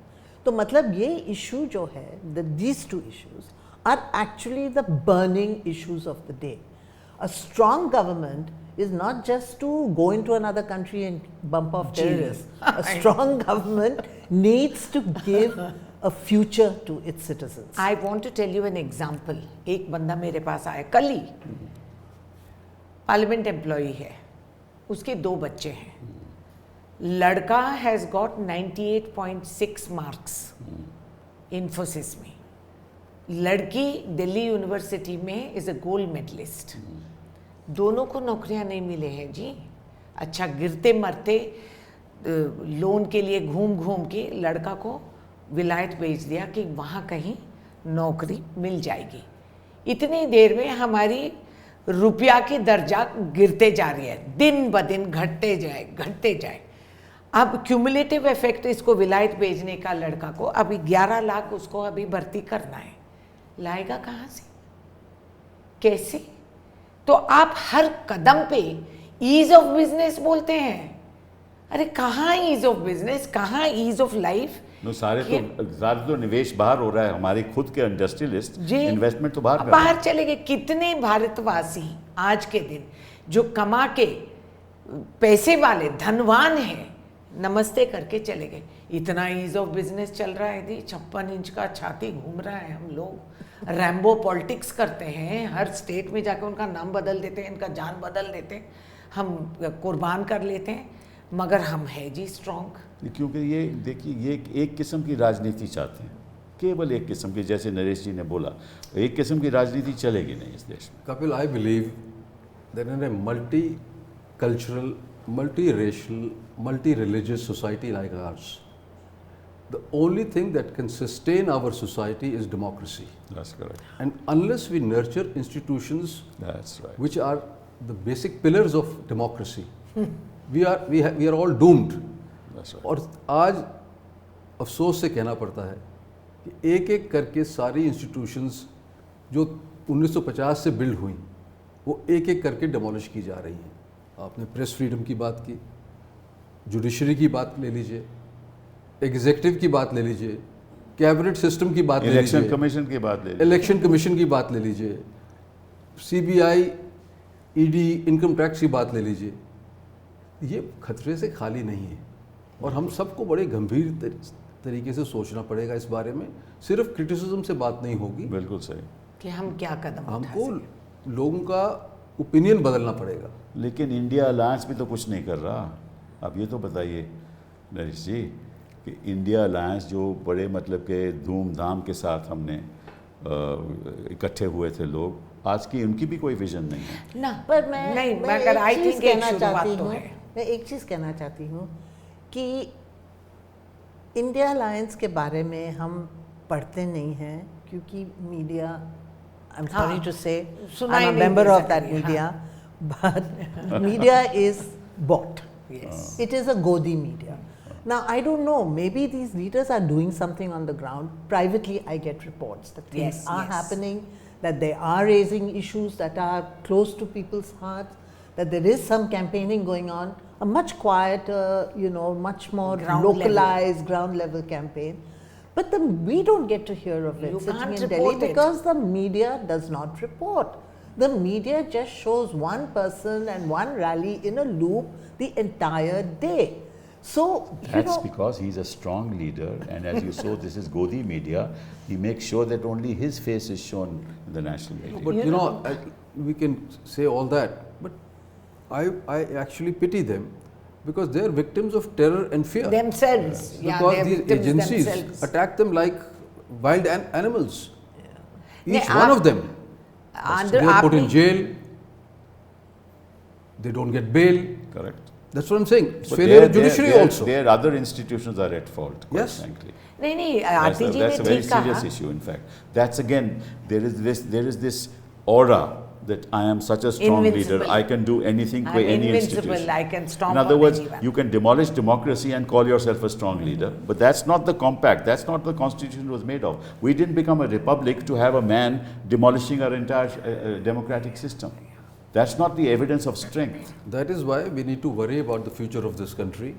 तो मतलब ये इशू जो है, these two issues are actually the burning issues of the day. A strong government is not just to go into another country and bump off terrorists. A strong government needs to give a future to its citizens. I want to tell you an example. एक बंदा मेरे पास आया कल ही, parliament employee है, उसके 2 बच्चे हैं। लड़का हैज गॉट 98.6 मार्क्स इन्फोसिस में, लड़की दिल्ली यूनिवर्सिटी में इज अ गोल्ड मेडलिस्ट। दोनों को नौकरियां नहीं मिले हैं जी। अच्छा, गिरते मरते लोन के लिए घूम के लड़का को विलायत भेज दिया कि वहाँ कहीं नौकरी मिल जाएगी। इतनी देर में हमारी रुपया की दर्जा गिरते जा रही है, दिन ब दिन घटते जाए। अब क्यूमुलेटिव इफेक्ट, इसको विलायत भेजने का लड़का को अभी 11 लाख उसको अभी भर्ती करना है, लाएगा कहाँ से, कैसे? तो आप हर कदम पे ईज ऑफ बिजनेस बोलते हैं। अरे कहाँ ईज ऑफ बिजनेस, कहाँ ईज ऑफ लाइफ? नो, सारे तो निवेश बाहर हो रहा है। हमारे खुद के इंडस्ट्रियलिस्ट इन्वेस्टमेंट तो बाहर चले गए। कितने भारतवासी आज के दिन जो कमा के पैसे वाले धनवान हैं, नमस्ते करके चले गए। इतना ईज ऑफ बिजनेस चल रहा है दी, 56 इंच का छाती घूम रहा है। हम लोग रैम्बो पॉलिटिक्स करते हैं, हर स्टेट में जाके उनका नाम बदल देते हैं, इनका जान बदल देते हैं, हम कुर्बान कर लेते हैं, मगर हम है जी स्ट्रॉन्ग। क्योंकि ये देखिए, ये एक किस्म की राजनीति चाहते हैं, केवल एक किस्म की, जैसे नरेश जी ने बोला, एक किस्म की राजनीति चलेगी नहीं इस देश में। Kapil, I believe that in a multi cultural, multi-racial, multi-religious society like ours, the only thing that can sustain our society is democracy. That's correct. And unless we nurture institutions, that's right, which are the basic pillars of democracy, we are all doomed. That's right. और आज अफसोस से कहना पड़ता है कि एक एक करके सारी इंस्टीट्यूशंस जो 1950 से बिल्ड हुई वो एक एक करके डिमोलिश की जा रही हैं। आपने प्रेस फ्रीडम की बात की, जुडिशरी की बात ले लीजिए, एग्जीक्यूटिव की बात ले लीजिए, कैबिनेट सिस्टम की बात ले लीजिए, इलेक्शन कमीशन की बात ले लीजिए, इलेक्शन कमीशन की बात ले लीजिए, सीबीआई, ईडी, इनकम टैक्स की बात ले लीजिए। ये खतरे से खाली नहीं है और हम सबको बड़े गंभीर तरीके से सोचना पड़ेगा इस बारे में। सिर्फ क्रिटिसिज्म से बात नहीं होगी, बिल्कुल सही। कि हम क्या कदम उठा हमको सकें। लोगों का ओपिनियन बदलना पड़ेगा। लेकिन इंडिया अलायंस भी तो कुछ नहीं कर रहा। अब ये तो बताइए नरेश जी कि इंडिया अलायंस जो बड़े मतलब के धूमधाम के साथ हमने इकट्ठे हुए थे लोग, आज की उनकी भी कोई विजन नहीं है ना, पर मैं नहीं, मैं मगर एक आई चीज़ थिंक एक कहना शुरुआत चाहती तो हूँ, है। मैं एक चीज़ कहना चाहती हूँ कि इंडिया अलायंस के बारे में हम पढ़ते नहीं हैं क्योंकि media, I am sorry to say, सुना आई ही एम नहीं मेंबर दे ऑफ दैट सकती, हाँ। Media, but media is bought. Yes. It is a Godi media. Now, I don't know, maybe these leaders are doing something on the ground. Privately, I get reports that things Yes, are yes. happening, that they are raising issues that are close to people's hearts, that there is some campaigning going on, a much quieter, much more Ground localized, ground level campaign. But we don't get to hear of it You sitting can't in Delhi report it. because the media does not report. The media just shows one person and one rally in a loop the entire day. So, That's because he's a strong leader, and as you saw, this is Godi media. He makes sure that only his face is shown in the national media. But we can say all that, but I actually pity them because they are victims of terror and fear. themselves. Yeah, Because they're these victims agencies themselves. attack them like wild animals. Each नहीं, one आप- of them. They are put in jail. They don't get bail. Correct. That's what I'm saying. It's But failure of judiciary also. Their other institutions are at fault, quite Yes. frankly. नहीं That's Aarti a, ji that's ने a very ठीक serious कहा। issue, in fact. That's again, there is this aura that I am such a strong Invincible. leader, I can do anything I'm by any invincible, institution. I can stomp In other on words, anyone. you can demolish democracy and call yourself a strong leader, but that's not the compact, that's not the constitution was made of. We didn't become a republic to have a man demolishing our entire democratic system. That's not the evidence of strength. That is why we need to worry about the future of this country,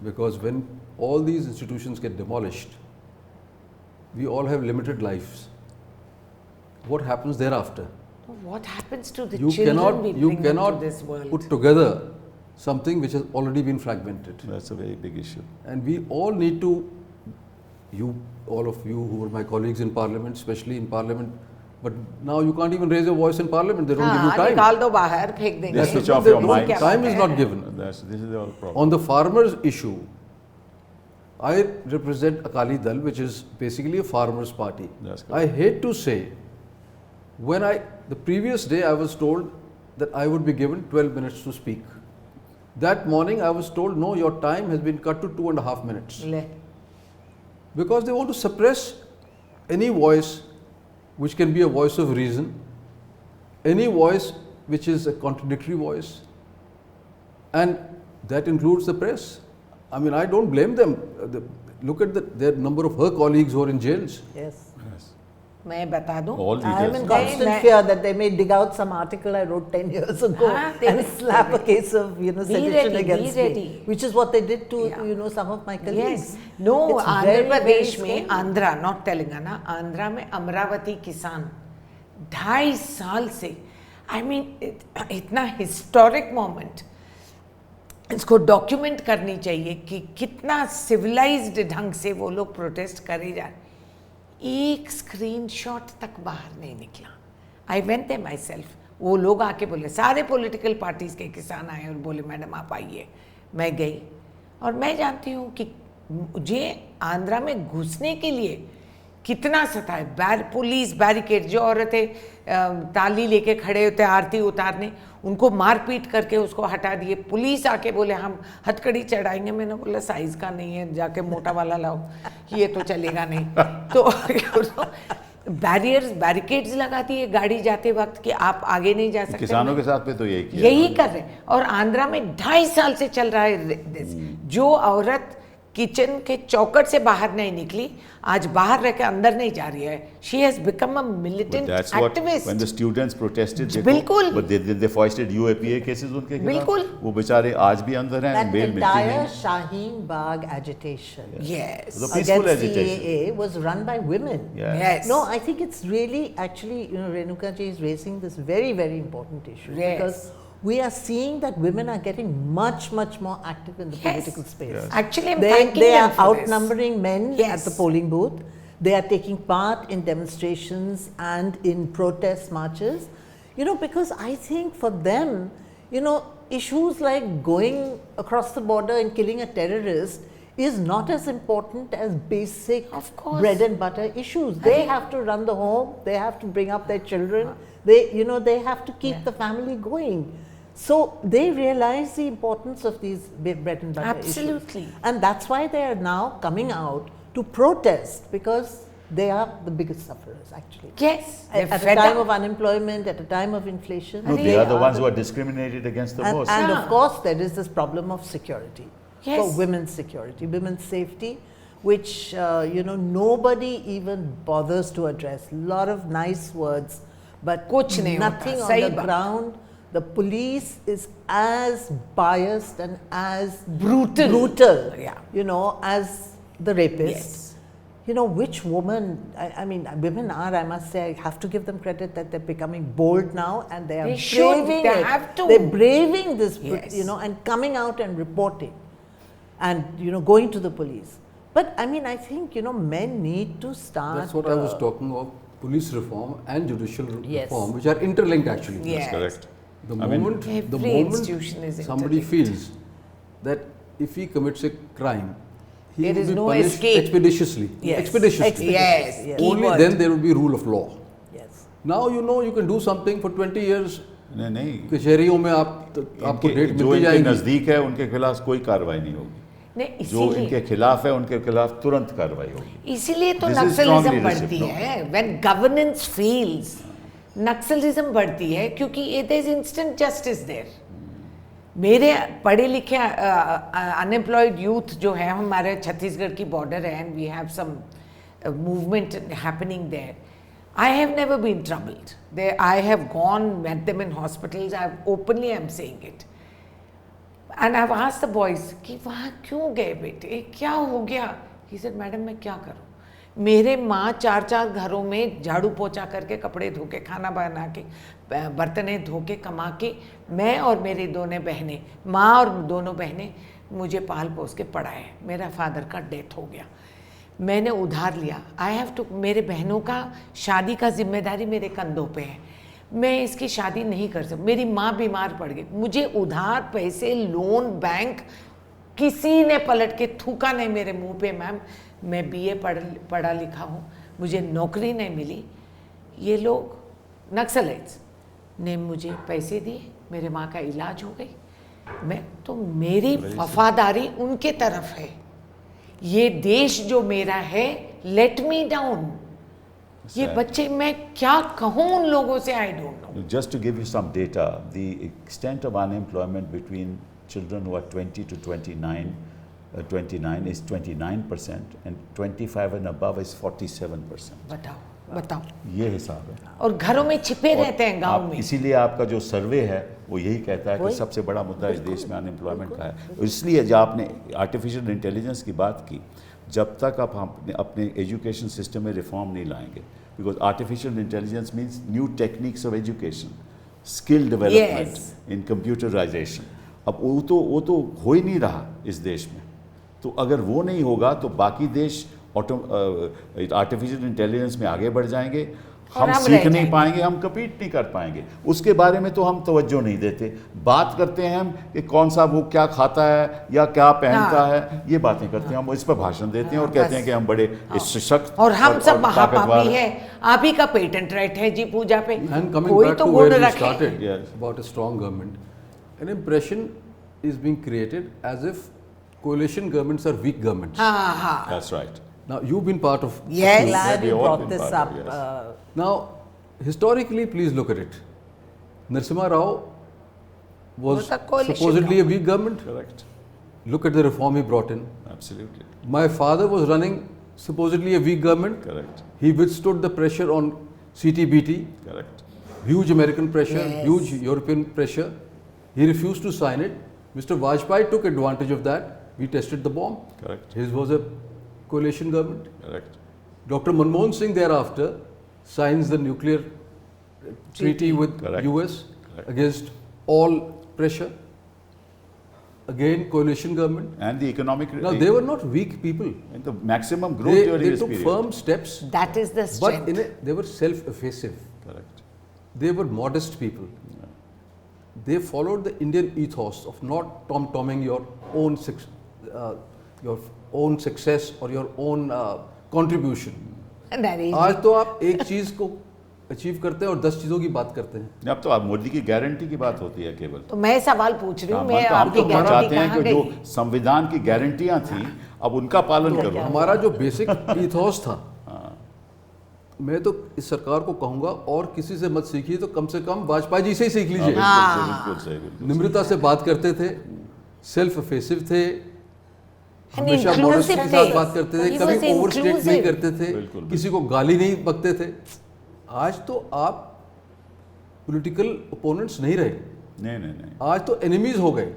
because when all these institutions get demolished, we all have limited lives. What happens thereafter? What happens to the You children cannot, we you bring cannot into this world? put together something which has already been fragmented. That's a very big issue. And we all need to, all of you who were my colleagues in Parliament, especially in Parliament, but now you can't even raise your voice in Parliament. They don't give you हाँ, time. निकाल दो बाहर, फेंक देंगे। They switch off They your don't- mind. Time is not given. This is the problem. On the farmers issue, I represent Akali Dal, which is basically a farmers party. That's correct. I hate to say, the previous day I was told that I would be given 12 minutes to speak. That morning I was told, no, your time has been cut to 2.5 minutes. ले, Because they want to suppress any voice which can be a voice of reason, any voice which is a contradictory voice, and that includes the press. I mean, I don't blame them. Look at their number of her colleagues who are in jails. yes. Yes. मैं बता दूं। All I am leaders. in They- constant मैं- fear that they may dig out some article I wrote 10 years ago they and will- slap they a case of sedition ready, against be me, ready. which is what they did to Yeah. some of my colleagues. Yes. No, It's Andhra very, very प्रदेश में, scary. Andhra not Telangana, Andhra में अमरावती किसान 2.5 साल से, I mean इतना historic moment, इसको document करनी चाहिए कि कितना सिविलाइज्ड ढंग से वो लोग प्रोटेस्ट करे जा रहे। एक स्क्रीनशॉट तक बाहर नहीं निकला। I went there myself. वो लोग आके बोले, सारे पॉलिटिकल पार्टीज के किसान आए और बोले मैडम आप आइए। मैं गई और मैं जानती हूँ कि मुझे आंध्रा में घुसने के लिए कितना सताए। पुलिस बैरिकेड, जो औरतें ताली लेके खड़े होते आरती उतारने, उनको मारपीट करके उसको हटा दिए। पुलिस आके बोले हम हथकड़ी चढ़ाएंगे। मैंने बोला साइज का नहीं है, जाके मोटा वाला लाओ, ये तो चलेगा नहीं। तो बैरियर्स बैरिकेड्स लगा दिए गाड़ी जाते वक्त कि आप आगे नहीं जा सकते। किसानों के साथ पे तो यही किया यही कर रहे हैं। और आंध्रा में 2.5 साल से चल रहा है this। जो औरत किचन के चौकट से बाहर नहीं निकली, आज बाहर रह के अंदर नहीं जा रही है। She has become a militant That's what activist. when the students protested, देखो, बिल्कुल। but they foisted UAPA cases उनके खिलाफ। बिल्कुल। वो बेचारे आज भी अंदर हैं, That बेल मिलती entire नहीं। Shaheen Bagh agitation Yes. The peaceful against agitation. CAA was run by women. Yeah. Yes. No, I think it's really, actually, Renuka ji is raising this very, very important issue Yes. because we are seeing that women are getting much, much more active in the Yes. political space. Yes. Actually, I'm They thanking are them for this. outnumbering men Yes. at the polling booth. They are taking part in demonstrations and in protest marches. Because I think for them, issues like going across the border and killing a terrorist is not as important as basic Of course. bread and butter issues. They have to run the home, they have to bring up their children, they have to keep the family going. So they realize the importance of these bread and butter Absolutely. issues. And that's why they are now coming out to protest, because they are the biggest sufferers actually. Yes. At a fed time up. of unemployment, at a time of inflation. No, they are the ones who are discriminated against the And, most. and Yeah. of course, there is this problem of security, Yes. for women's security, women's safety, which nobody even bothers to address. A lot of nice words, but कुछ नहीं nothing होता, on सही the बात। ground. The police is as biased and as Brutal. Yeah. as the rapists. Yes. Which woman, I mean, women are, I must say, I have to give them credit that they're becoming bold now and they are They should, braving they it. have to. They're braving this, Yes. and coming out and reporting and, going to the police. But I mean, I think, men need to start. That's what I was talking of, police reform and judicial Yes. reform, which are interlinked actually. Yes. That's correct. The I mean, moment, Every institution is somebody interlinked. feels that if he commits a crime, he There will is be no punished escape. expeditiously. Yes. Expeditiously. Yes. Yes. Only Keyword. then there will be rule of law. Yes. Now you can do something for 20 years. नहीं कचहरियों में आपको इनके- date जो मिलती इनके जाएगी। नजदीक है उनके खिलाफ कोई कार्रवाई नहीं होगी। नहीं, जो इनके इसीलिए खिलाफ है उनके खिलाफ तुरंत कार्रवाई होगी। इसीलिए तो This is strong Naxalism leadership, बढ़ती no? है। When governance fails, नक्सलिज्म बढ़ती है क्योंकि there is instant justice there. मेरे पढ़े लिखे अनएम्प्लॉयड यूथ जो है, हमारे छत्तीसगढ़ की बॉर्डर है and we have some movement happening there. I have never been troubled. I have gone, met them in hospitals. Openly I'm saying it. And I've asked the boys कि वहाँ क्यों गए बेटे, क्या हो गया? He said, मैडम मैं क्या करूँ? मेरे माँ 4 घरों में झाड़ू पोछा करके, कपड़े धो के, खाना बना के, बर्तने धो के, कमा के, मैं और मेरी दोनों बहनें, माँ और दोनों बहनें मुझे पाल पोस के पढ़ाए. मेरा फादर का डेथ हो गया, मैंने उधार लिया. आई हैव टू, मेरे बहनों का शादी का जिम्मेदारी मेरे कंधों पे है. मैं इसकी शादी नहीं कर सकती. मेरी माँ बीमार पड़ गई, मुझे उधार पैसे, लोन, बैंक, किसी ने पलट के थूका नहीं मेरे मुंह पे. मैम मैं BA पढ़ा लिखा हूँ, मुझे नौकरी नहीं मिली. ये लोग नक्सलाइट्स ने मुझे पैसे दिए, मेरे माँ का इलाज हो गई. मैं तो, मेरी वफादारी उनके तरफ है. ये देश जो मेरा है, लेट मी डाउन. ये बच्चे, मैं क्या कहूँ उन लोगों से, I don't know. Just to give you some data, the extent of unemployment between children who are 20 to 29 is 29% and 25 and above is 47%. बताओ ये हिसाब है. और घरों में छिपे रहते हैं गांव आप, में. इसीलिए आपका जो सर्वे है वो यही कहता है कि सबसे बड़ा मुद्दा इस देश में अनएम्प्लॉयमेंट का है. इसलिए जब आपने आर्टिफिशियल इंटेलिजेंस की बात की, जब तक आप अपने एजुकेशन सिस्टम में रिफॉर्म नहीं लाएंगे, because artificial intelligence means new techniques of education, skill development in computerisation. अब वो तो हो ही नहीं रहा इस देश में. तो अगर वो नहीं होगा तो बाकी देश आर्टिफिशियल इंटेलिजेंस में आगे बढ़ जाएंगे, हम सीख नहीं पाएंगे, हम कम्पीट नहीं कर पाएंगे. उसके बारे में तो हम तवज्जो नहीं देते. बात करते हैं हम कि कौन सा वो क्या खाता है या क्या पहनता है, ये बातें करते हैं हम, इस पर भाषण देते हैं और कहते हैं कि हम बड़े सशक्त और हम सब महापापी हैं. आप ही का पेटेंट राइट है जी पूजा पे. And coming कोई back तो to गुण where we रखे. started Yes. about a strong government, an impression is being created as if coalition governments are weak governments. हाँ हाँ. That's right. Now, you've been part of. Yes. Glad we you all brought been this part up. of, yes. Now, historically, please look at it. Narasimha Rao was Was a coalition supposedly a weak government. Correct. Look at the reform he brought in. Absolutely. My father was running supposedly a weak government. Correct. He withstood the pressure on CTBT, Correct. huge American pressure, Yes. huge European pressure. He refused to sign it. Mr. Vajpayee took advantage of that. We tested the bomb. Correct. His was a coalition government. Correct. Dr. Manmohan Singh thereafter signs the nuclear treaty with Correct. US Correct. against all pressure. Again, coalition government. And the economic. Now, they were not weak people. and the maximum growth They, during they this took period. firm steps, That is the but strength. they were self-effacing. Correct. They were modest people. They followed the Indian ethos of not tom-tomming your own success or your own contribution. Naresh जी, आज तो आप एक चीज को achieve करते हैं और 10 चीजों की बात करते हैं। अब तो आप मोदी की गारंटी की बात होती है केवल। तो मैं सवाल पूछ रही हूँ, मैं तो हम आपकी तो गारंटी चाहते हैं कहाँ कि जो गई? संविधान की गारंटियां थी अब उनका पालन करो। हमारा जो बेसिक ईथॉस था, मैं तो इस सरकार को कहूंगा और किसी से मत सीखिए, तो कम से कम वाजपेयी जी से ही सीख लीजिए। बिल्कुल सही, बिल्कुल। निम्रता से बात करते थे, सेल्फ एफेसिव थे, And हमेशा inclusive मॉडस्टी के थे। साथ बात करते थे, He कभी was ओवरस्टेट नहीं inclusive। करते थे, बिल्कुल, किसी को गाली नहीं बकते थे। आज तो आप पॉलिटिकल ओपोनेंट्स नहीं रहे, नहीं नहीं नहीं। आज तो एनिमीज हो गए।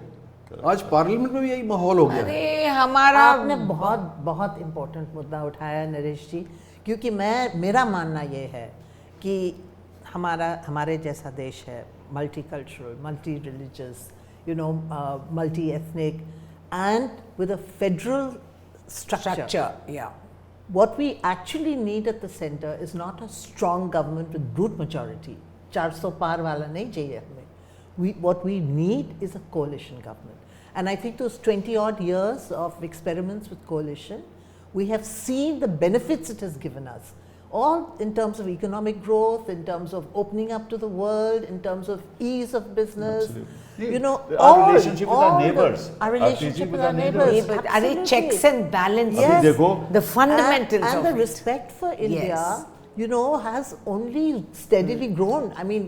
आज पार्लियामेंट में भी यही माहौल हो गया है। अरे हमारा आपने बहुत बहुत इम्पोर्टेंट मुद्दा उठाया नरेश जी, क्योंकि मेरा मानना ये है कि हमारे जैसा देश है, multi cultural, multi religious, multi ethnic, and with a federal structure, yeah. What we actually need at the center is not a strong government with brute majority. 400 पार वाला नहीं चाहिए हमें. What we need is a coalition government. And I think those 20 odd years of experiments with coalition, we have seen the benefits it has given us. All in terms of economic growth, in terms of opening up to the world, in terms of ease of business. Absolutely. Our relationship with our neighbors. Our relationship with our neighbors. Are absolutely. checks and balances? Yes. अभी देखो, The fundamentals and of the it. respect for India, Yes. has only steadily grown. I mean,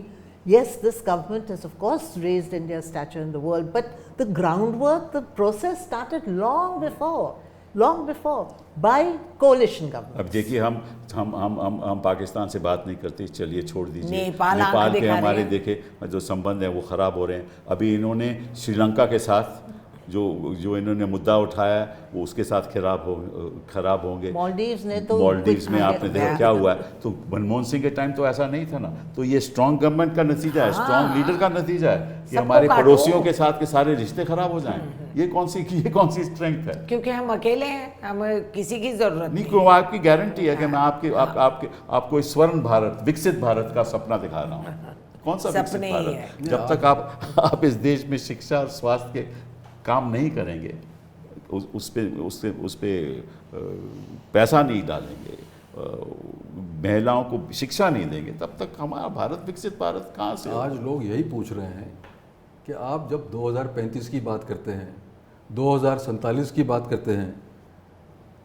yes, this government has of course raised India's stature in the world, but the groundwork, the process started long before by coalition government. अब देखिए हम पाकिस्तान से बात नहीं करते, चलिए छोड़ दीजिए। नेपाल आंख नेपाल के दिखा रहे हमारे हैं। देखे जो संबंध हैं वो खराब हो रहे हैं। अभी इन्होंने श्रीलंका के साथ जो इन्होंने मुद्दा उठाया वो उसके साथ खराब होंगे। मालदीव्स ने तो मालदीव्स कुछ में आगे आपने बढ़ाया। देखा क्या हुआ है। तो मनमोहन सिंह के टाइम तो ऐसा नहीं था ना। तो ये स्ट्रॉन्ग गवर्नमेंट का नतीजा है, स्ट्रॉन्ग लीडर का नतीजा है कि सबको हमारे काटो। पड़ोसियों के साथ के सारे रिश्ते खराब हो जाएं। ये कौन सी स्ट्रेंथ है? क्योंकि हम अकेले हैं, हमें किसी की जरूरत नहीं, नहीं। क्यों आपकी गारंटी है कि मैं आपको इस स्वर्ण भारत, विकसित भारत का सपना दिखा रहा हूँ। कौन सा विकसित सपने ही भारत? है। जब तक आप इस देश में शिक्षा और स्वास्थ्य के काम नहीं करेंगे, उस पे पैसा नहीं डालेंगे, महिलाओं को शिक्षा नहीं देंगे, तब तक हमारा भारत, विकसित भारत कहाँ से होगा? आज लोग यही पूछ रहे हैं कि आप जब 2035 की बात करते हैं, 2047 की बात करते हैं,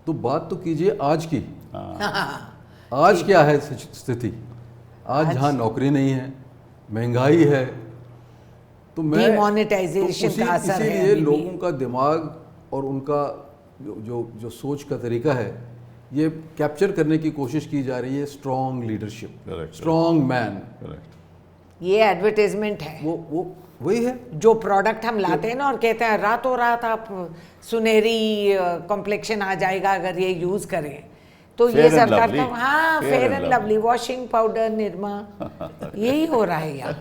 तो बात तो कीजिए आज की। आज क्या है स्थिति? आज जहाँ नौकरी नहीं है, महंगाई है, तो Demonetization का असर है इसीलिए अभी भी। लोगों का दिमाग और उनका जो सोच का तरीका है, ये कैप्चर करने की कोशिश की जा रही है। Strong leadership, Correct. Strong man, Correct. ये एडवर्टाइजमेंट है। वो वही है। जो प्रोडक्ट हम लाते हैं ना और कहते हैं रातों रात आप सुनहरी कॉम्प्लेक्शन आ जाएगा अगर ये यूज करें, तो ये Fair and सरकार lovely. का हाँ Fair fair and and lovely, washing powder, Nirma, यही हो रहा है यार।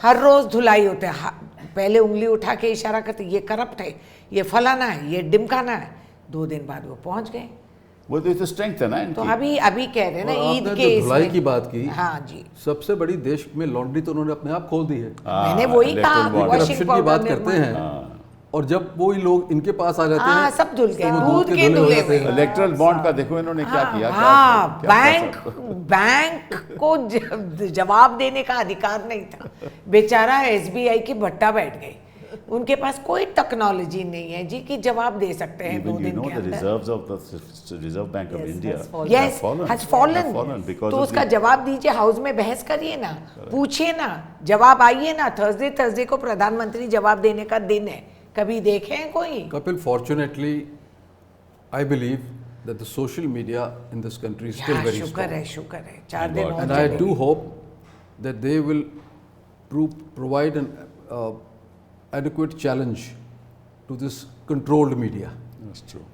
हर रोज धुलाई होते हैं। पहले उंगली उठा के इशारा करते ये करप्ट है, ये फलाना है, ये डिमकाना है। 2 दिन बाद वो पहुंच गए। वो तो स्ट्रेंथ है ना तो इनकी। अभी कह रहे हैं ना और ईद आपने के जो धुलाई इसमें- की बात की, हाँ जी, सबसे बड़ी देश में लॉन्ड्री तो उन्होंने अपने आप खोल दी है। मैंने वही कहा, electoral bond. washing करप्शन की powder, बात निरमा। करते हैं, और जब वो ही लोग इनके पास आ जाते हाँ हैं, सब धुल गए, वो दूध के धुले हो धुले जाते हुए। हैं। इलेक्ट्रल बॉन्ड का देखो इन्होंने क्या किया। हाँ, क्या बैंक को जवाब देने का अधिकार नहीं था। बेचारा एसबीआई की भट्टा बैठ गई। उनके पास कोई टेक्नोलॉजी नहीं है जी कि जवाब दे सकते हैं 2 Even you दिन know के the अंदर। reserves of the Reserve Bank of Yes, India has fallen. Yes, have has fallen. Have fallen because तो of उसका the, जवाब दीजिए, हाउस में बहस करिए ना, पूछिए ना, जवाब आइए ना। थर्सडे को प्रधानमंत्री जवाब देने का दिन है, कभी देखे हैं कोई? Kapil, fortunately, I believe that the social media in this country is still very शुक्र strong. है, शुक्र है, 4 दिन God. और And I चलेंगे। do hope that they will provide an adequate challenge to this controlled media. that's true.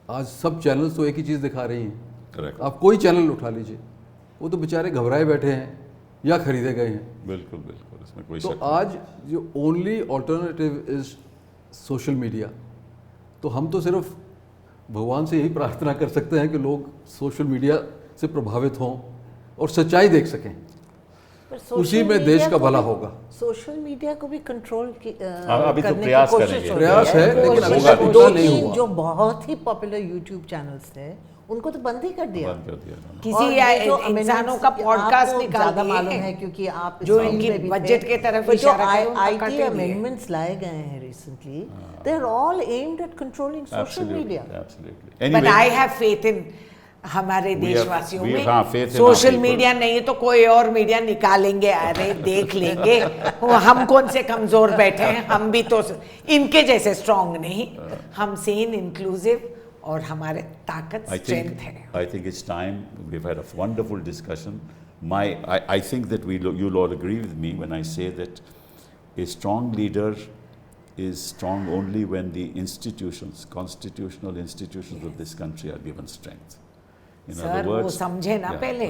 आज सब channels तो एक ही चीज़ दिखा रही हैं। Correct. आप कोई चैनल उठा लीजिए, वो तो बेचारे घबराए बैठे हैं या खरीदे गए हैं। बिल्कुल बिल्कुल, इसमें कोई तो शक नहीं। आज जो only alternative is social media, तो हम तो सिर्फ भगवान से यही प्रार्थना कर सकते हैं कि लोग सोशल मीडिया से प्रभावित हों और सच्चाई देख सकें। पर उसी social में media देश का को भला भी- होगा। सोशल मीडिया को भी कंट्रोल अभी तो करने की प्रयास कोशिश करेंगे। हो रही प्रयास है, लेकिन कोशिश अभी तक है। उतना नहीं 2-3 हुआ। जो बहुत ही पॉपुलर यूट्यूब चैनल्स थे उनको तो बंद ही कर दिया। बंद कर दिया उन्होंने। किसी और ये जो इंसानों का amendments पॉडकास्ट आपको निकाल ज़्यादा दिए मालूम हैं। है क्योंकि आप इस जो फील्ड इनकी में भी थे। बजट के तरफ पर जो इशारा करे, उनका IT कट ही दिए। अमेंडमेंट्स लाए गए हैं recently, they are all aimed at controlling social Absolutely, media. absolutely. But Anyway, I have faith in हमारे We have- देशवासियों we में। have, हाँ, faith in our social people. Media नहीं है तो कोई और मीडिया निकालेंगे, अरे देख लेंगे। हम कौन से कमजोर बैठे हैं, हम भी तो इनके जैसे स्ट्रांग नहीं, हम सेन इंक्लूसिव और हमारे ताकत स्ट्रेंथ है। I think it's time. We've had a wonderful discussion. I think that you'll all agree with me when I say that a strong leader is strong only when the institutions, constitutional institutions of this country are given strength. In Sir, other वो words, समझे ना पहले।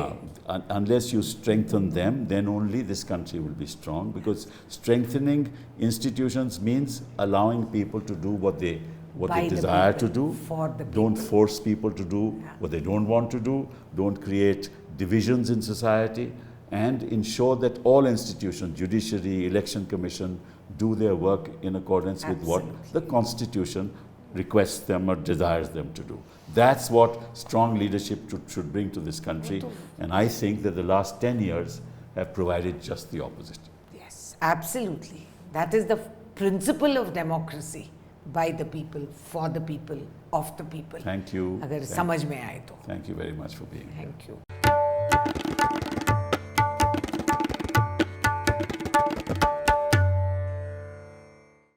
unless you strengthen them, then only this country will be strong. Because strengthening institutions means allowing people to do what they By the desire to people, do. for the Don't force people to do what they don't want to do. Don't create divisions in society, and ensure that all institutions, judiciary, election commission, do their work in accordance with what the Constitution requests them or desires them to do. That's what strong leadership should bring to this country, and I think that the last 10 years have provided just the opposite. Yes, absolutely. That is the principle of democracy, by the people, for the people, of the people. Thank you. अगर Thank- समझ में आए तो। Thank you very much for being here. Thank you.